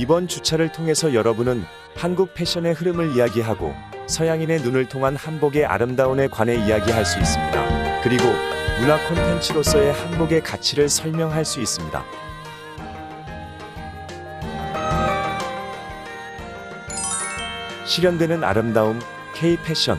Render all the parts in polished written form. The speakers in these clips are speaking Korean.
이번 주차를 통해서 여러분은 한국 패션의 흐름을 이야기하고 서양인의 눈을 통한 한복의 아름다움에 관해 이야기할 수 있습니다. 그리고 문화 콘텐츠로서의 한복의 가치를 설명할 수 있습니다. 실현되는 아름다움 K-패션.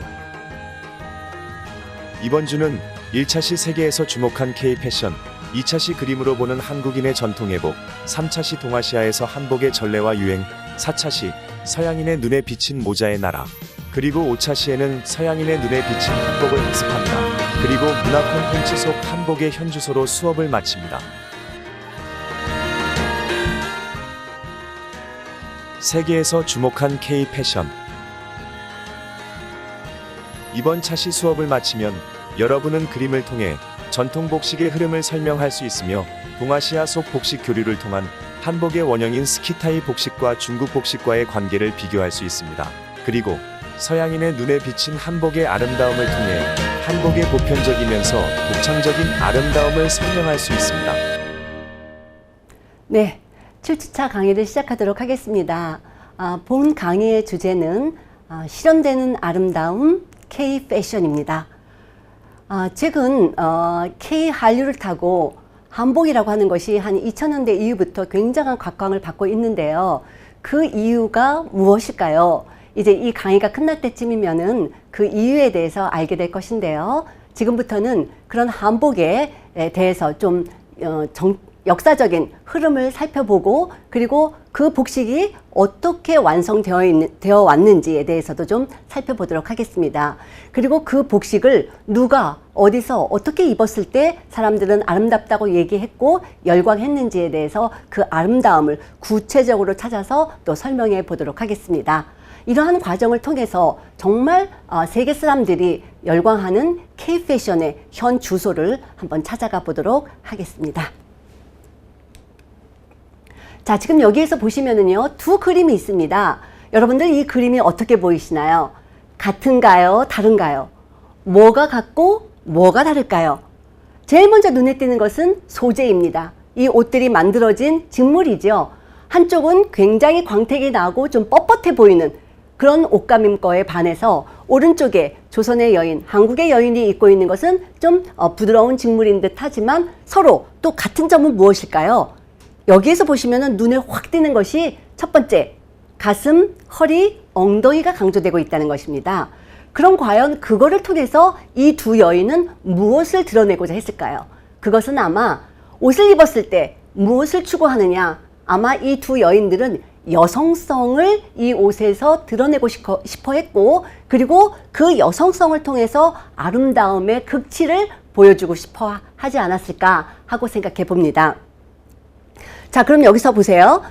이번 주는 1차시 세계에서 주목한 K-패션, 2차시 그림으로 보는 한국인의 전통예복, 3차시 동아시아에서 한복의 전래와 유행, 4차시 서양인의 눈에 비친 모자의 나라, 그리고 5차시에는 서양인의 눈에 비친 한복을 학습합니다. 그리고 문화 콘텐츠 속 한복의 현주소로 수업을 마칩니다. 세계에서 주목한 K-패션. 이번 차시 수업을 마치면 여러분은 그림을 통해 전통 복식의 흐름을 설명할 수 있으며 동아시아 속 복식 교류를 통한 한복의 원형인 스키타이 복식과 중국 복식과의 관계를 비교할 수 있습니다. 그리고 서양인의 눈에 비친 한복의 아름다움을 통해 한복의 보편적이면서 독창적인 아름다움을 설명할 수 있습니다. 네, 7주차 강의를 시작하도록 하겠습니다. 본 강의의 주제는 실현되는 아름다움 K-패션입니다. 최근 K-한류를 타고 한복이라고 하는 것이 한 2000년대 이후부터 굉장한 각광을 받고 있는데요. 그 이유가 무엇일까요? 이제 이 강의가 끝날 때쯤이면은 그 이유에 대해서 알게 될 것인데요. 지금부터는 그런 한복에 대해서 좀 역사적인 흐름을 살펴보고, 그리고 그 복식이 어떻게 완성되어 왔는지에 대해서도 좀 살펴보도록 하겠습니다. 그리고 그 복식을 누가 어디서 어떻게 입었을 때 사람들은 아름답다고 얘기했고 열광했는지에 대해서 그 아름다움을 구체적으로 찾아서 또 설명해 보도록 하겠습니다. 이러한 과정을 통해서 정말 세계 사람들이 열광하는 K-패션의 현 주소를 한번 찾아가 보도록 하겠습니다. 자, 지금 여기에서 보시면은요, 두 그림이 있습니다. 여러분들 이 그림이 어떻게 보이시나요? 같은가요? 다른가요? 뭐가 같고 뭐가 다를까요? 제일 먼저 눈에 띄는 것은 소재입니다. 이 옷들이 만들어진 직물이죠. 한쪽은 굉장히 광택이 나고 좀 뻣뻣해 보이는 그런 옷감인 거에 반해서 오른쪽에 조선의 여인, 한국의 여인이 입고 있는 것은 좀 부드러운 직물인 듯 하지만 서로 또 같은 점은 무엇일까요? 여기에서 보시면은 눈에 확 띄는 것이 첫 번째, 가슴, 허리, 엉덩이가 강조되고 있다는 것입니다. 그럼 과연 그거를 통해서 이 두 여인은 무엇을 드러내고자 했을까요? 그것은 아마 옷을 입었을 때 무엇을 추구하느냐? 아마 이 두 여인들은 여성성을 이 옷에서 드러내고 싶어 했고, 그리고 그 여성성을 통해서 아름다움의 극치를 보여주고 싶어 하지 않았을까 하고 생각해 봅니다. 자, 그럼 여기서 보세요.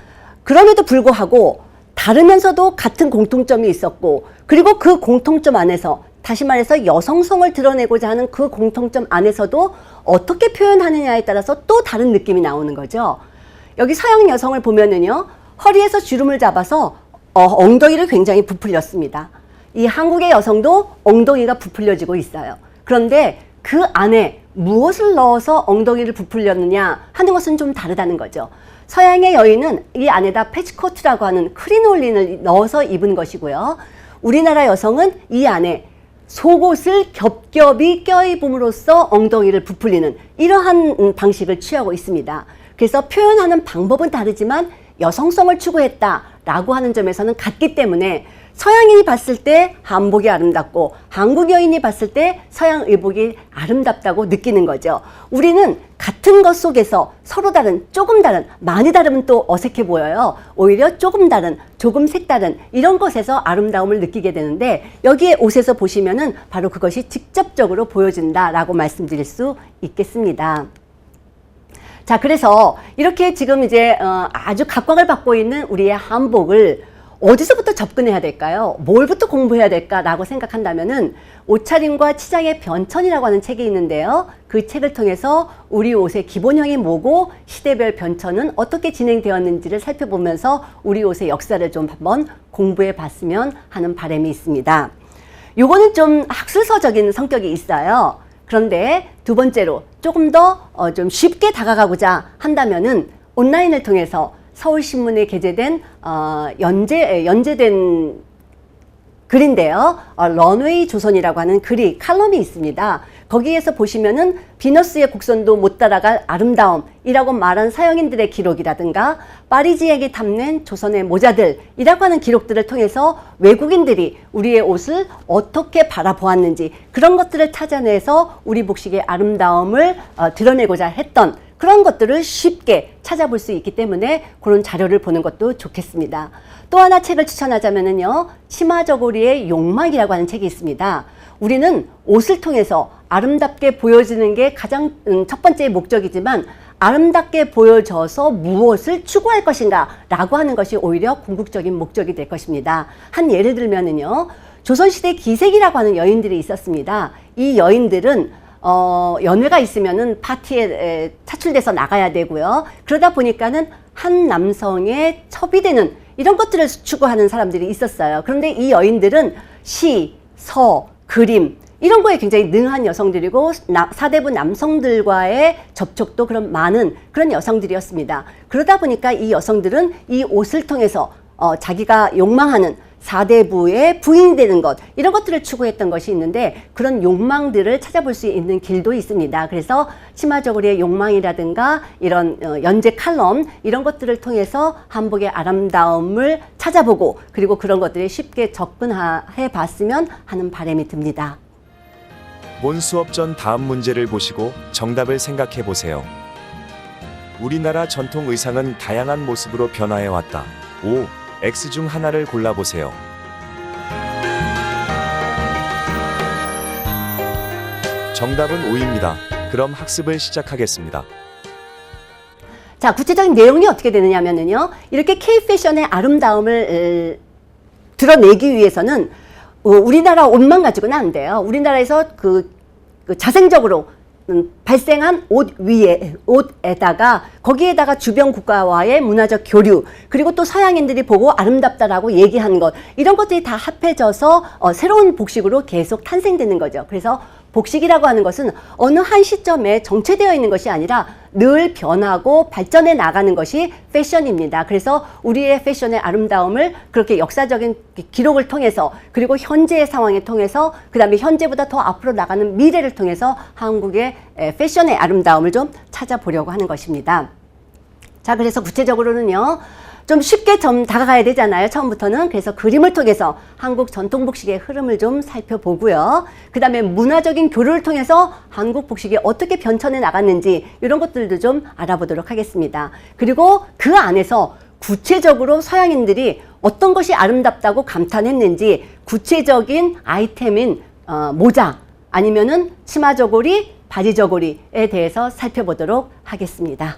그럼에도 불구하고 다르면서도 같은 공통점이 있었고, 그리고 그 공통점 안에서 다시 말해서 여성성을 드러내고자 하는 그 공통점 안에서도 어떻게 표현하느냐에 따라서 또 다른 느낌이 나오는 거죠. 여기 서양 여성을 보면은요, 허리에서 주름을 잡아서 엉덩이를 굉장히 부풀렸습니다. 이 한국의 여성도 엉덩이가 부풀려지고 있어요. 그런데 그 안에 무엇을 넣어서 엉덩이를 부풀렸느냐 하는 것은 좀 다르다는 거죠. 서양의 여인은 이 안에다 패치코트라고 하는 크리놀린을 넣어서 입은 것이고요. 우리나라 여성은 이 안에 속옷을 겹겹이 껴입음으로써 엉덩이를 부풀리는 이러한 방식을 취하고 있습니다. 그래서 표현하는 방법은 다르지만 여성성을 추구했다라고 하는 점에서는 같기 때문에 서양인이 봤을 때 한복이 아름답고 한국 여인이 봤을 때 서양 의복이 아름답다고 느끼는 거죠. 우리는 같은 것 속에서 서로 다른, 조금 다른, 많이 다르면 또 어색해 보여요. 오히려 조금 다른, 조금 색다른 이런 것에서 아름다움을 느끼게 되는데, 여기에 옷에서 보시면은 바로 그것이 직접적으로 보여진다라고 말씀드릴 수 있겠습니다. 자, 그래서 이렇게 지금 이제 아주 각광을 받고 있는 우리의 한복을 어디서부터 접근해야 될까요? 뭘부터 공부해야 될까라고 생각한다면은 옷차림과 치장의 변천이라고 하는 책이 있는데요. 그 책을 통해서 우리 옷의 기본형이 뭐고 시대별 변천은 어떻게 진행되었는지를 살펴보면서 우리 옷의 역사를 좀 한번 공부해 봤으면 하는 바람이 있습니다. 요거는 좀 학술서적인 성격이 있어요. 그런데 두 번째로 조금 더 좀 쉽게 다가가고자 한다면은 온라인을 통해서 서울신문에 게재된 연재된 글인데요. 런웨이 조선이라고 하는 글이 칼럼이 있습니다. 거기에서 보시면은 비너스의 곡선도 못 따라갈 아름다움이라고 말한 서양인들의 기록이라든가 파리지에게 탐낸 조선의 모자들이라고 하는 기록들을 통해서 외국인들이 우리의 옷을 어떻게 바라보았는지 그런 것들을 찾아내서 우리 복식의 아름다움을 드러내고자 했던 그런 것들을 쉽게 찾아볼 수 있기 때문에 그런 자료를 보는 것도 좋겠습니다. 또 하나 책을 추천하자면요. 치마저고리의 욕망이라고 하는 책이 있습니다. 우리는 옷을 통해서 아름답게 보여지는 게 가장 첫 번째 목적이지만 아름답게 보여져서 무엇을 추구할 것인가 라고 하는 것이 오히려 궁극적인 목적이 될 것입니다. 한 예를 들면은요. 조선시대 기색이라고 하는 여인들이 있었습니다. 이 여인들은 연애가 있으면은 파티에 차출돼서 나가야 되고요. 그러다 보니까는 한 남성의 첩이 되는 이런 것들을 추구하는 사람들이 있었어요. 그런데 이 여인들은 시, 서, 그림 이런 거에 굉장히 능한 여성들이고 사대부 남성들과의 접촉도 그런 많은 그런 여성들이었습니다. 그러다 보니까 이 여성들은 이 옷을 통해서 자기가 욕망하는 사대부의 부인이 되는 것 이런 것들을 추구했던 것이 있는데 그런 욕망들을 찾아볼 수 있는 길도 있습니다. 그래서 치마저고리의 욕망이라든가 이런 연재 칼럼 이런 것들을 통해서 한복의 아름다움을 찾아보고 그리고 그런 것들에 쉽게 접근해 봤으면 하는 바람이 듭니다. 본 수업 전 다음 문제를 보시고 정답을 생각해 보세요. 우리나라 전통 의상은 다양한 모습으로 변화해 왔다. 5. X 중 하나를 골라보세요. 정답은 5입니다. 그럼 학습을 시작하겠습니다. 자, 구체적인 내용이 어떻게 되느냐면요. 이렇게 K-패션의 아름다움을 드러내기 위해서는 우리나라 옷만 가지고는 안 돼요. 우리나라에서 그 자생적으로 발생한 옷에다가 거기에다가 주변 국가와의 문화적 교류 그리고 또 서양인들이 보고 아름답다라고 얘기한 것 이런 것들이 다 합해져서 새로운 복식으로 계속 탄생되는 거죠. 그래서 복식이라고 하는 것은 어느 한 시점에 정체되어 있는 것이 아니라 늘 변하고 발전해 나가는 것이 패션입니다. 그래서 우리의 패션의 아름다움을 그렇게 역사적인 기록을 통해서 그리고 현재의 상황을 통해서 그 다음에 현재보다 더 앞으로 나가는 미래를 통해서 한국의 패션의 아름다움을 좀 찾아보려고 하는 것입니다. 자, 그래서 구체적으로는요. 좀 쉽게 좀 다가가야 되잖아요. 처음부터는. 그래서 그림을 통해서 한국 전통 복식의 흐름을 좀 살펴보고요. 그 다음에 문화적인 교류를 통해서 한국 복식이 어떻게 변천해 나갔는지 이런 것들도 좀 알아보도록 하겠습니다. 그리고 그 안에서 구체적으로 서양인들이 어떤 것이 아름답다고 감탄했는지 구체적인 아이템인 모자 아니면은 치마저고리, 바지저고리에 대해서 살펴보도록 하겠습니다.